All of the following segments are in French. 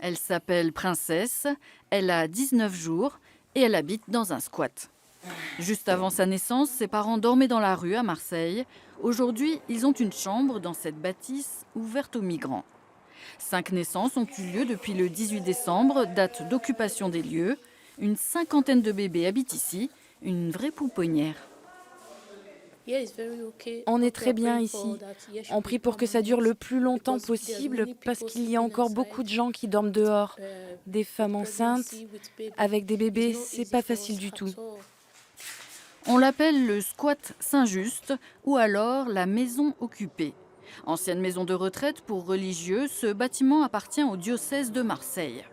Elle s'appelle Princesse, elle a 19 jours et elle habite dans un squat. Juste avant sa naissance, ses parents dormaient dans la rue à Marseille. Aujourd'hui, ils ont une chambre dans cette bâtisse ouverte aux migrants. 5 naissances ont eu lieu depuis le 18 décembre, date d'occupation des lieux. Une cinquantaine de bébés habitent ici, une vraie pouponnière. On est très bien ici. On prie pour que ça dure le plus longtemps possible parce qu'il y a encore beaucoup de gens qui dorment dehors. Des femmes enceintes, avec des bébés, c'est pas facile du tout. On l'appelle le squat Saint-Just ou alors la maison occupée. Ancienne maison de retraite pour religieux, ce bâtiment appartient au diocèse de Marseille.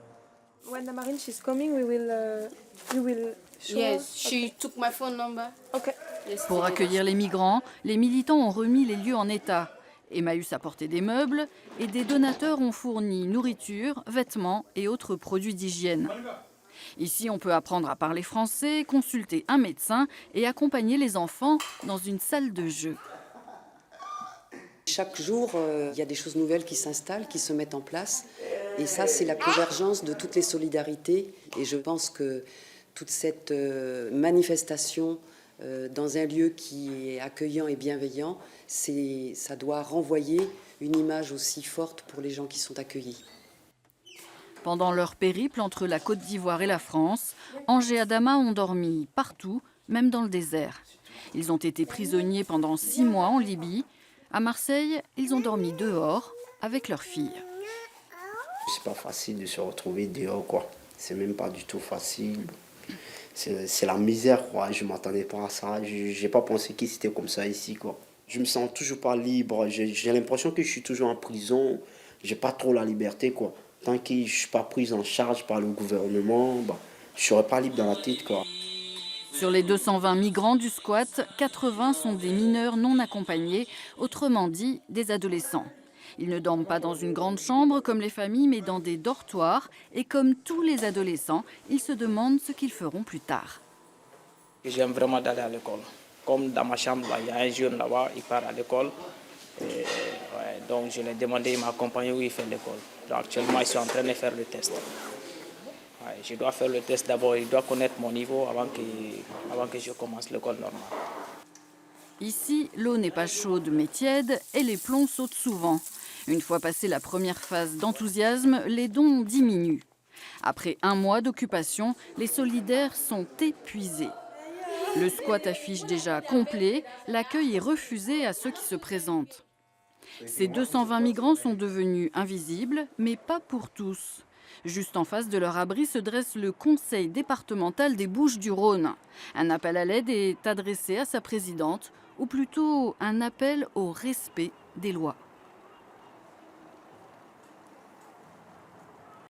Pour accueillir les migrants, les militants ont remis les lieux en état. Emmaüs a porté des meubles et des donateurs ont fourni nourriture, vêtements et autres produits d'hygiène. Ici, on peut apprendre à parler français, consulter un médecin et accompagner les enfants dans une salle de jeu. Chaque jour, il y a des choses nouvelles qui s'installent, qui se mettent en place. Et ça, c'est la convergence de toutes les solidarités. Et je pense que toute cette manifestation dans un lieu qui est accueillant et bienveillant, ça doit renvoyer une image aussi forte pour les gens qui sont accueillis. Pendant leur périple entre la Côte d'Ivoire et la France, Ange et Adama ont dormi partout, même dans le désert. Ils ont été prisonniers pendant 6 mois en Libye. À Marseille, ils ont dormi dehors avec leur fille. C'est pas facile de se retrouver dehors, quoi. C'est même pas du tout facile. C'est la misère, quoi. Je m'attendais pas à ça. J'ai pas pensé que c'était comme ça ici, quoi. Je me sens toujours pas libre. J'ai l'impression que je suis toujours en prison. J'ai pas trop la liberté, quoi. Tant que je suis pas prise en charge par le gouvernement, je serai pas libre dans la tête, quoi. Sur les 220 migrants du squat, 80 sont des mineurs non accompagnés, autrement dit des adolescents. Ils ne dorment pas dans une grande chambre comme les familles, mais dans des dortoirs. Et comme tous les adolescents, ils se demandent ce qu'ils feront plus tard. J'aime vraiment d'aller à l'école. Comme dans ma chambre, il y a un jeune là-bas, il part à l'école. Donc je lui ai demandé, il m'a accompagné où il fait l'école. Actuellement, ils sont en train de faire le test. Je dois faire le test d'abord, il doit connaître mon niveau avant que je commence l'école normale. Ici, l'eau n'est pas chaude mais tiède et les plombs sautent souvent. Une fois passée la première phase d'enthousiasme, les dons diminuent. Après 1 mois d'occupation, les solidaires sont épuisés. Le squat affiche déjà complet, l'accueil est refusé à ceux qui se présentent. Ces 220 migrants sont devenus invisibles, mais pas pour tous. Juste en face de leur abri se dresse le conseil départemental des Bouches-du-Rhône. Un appel à l'aide est adressé à sa présidente, ou plutôt un appel au respect des lois.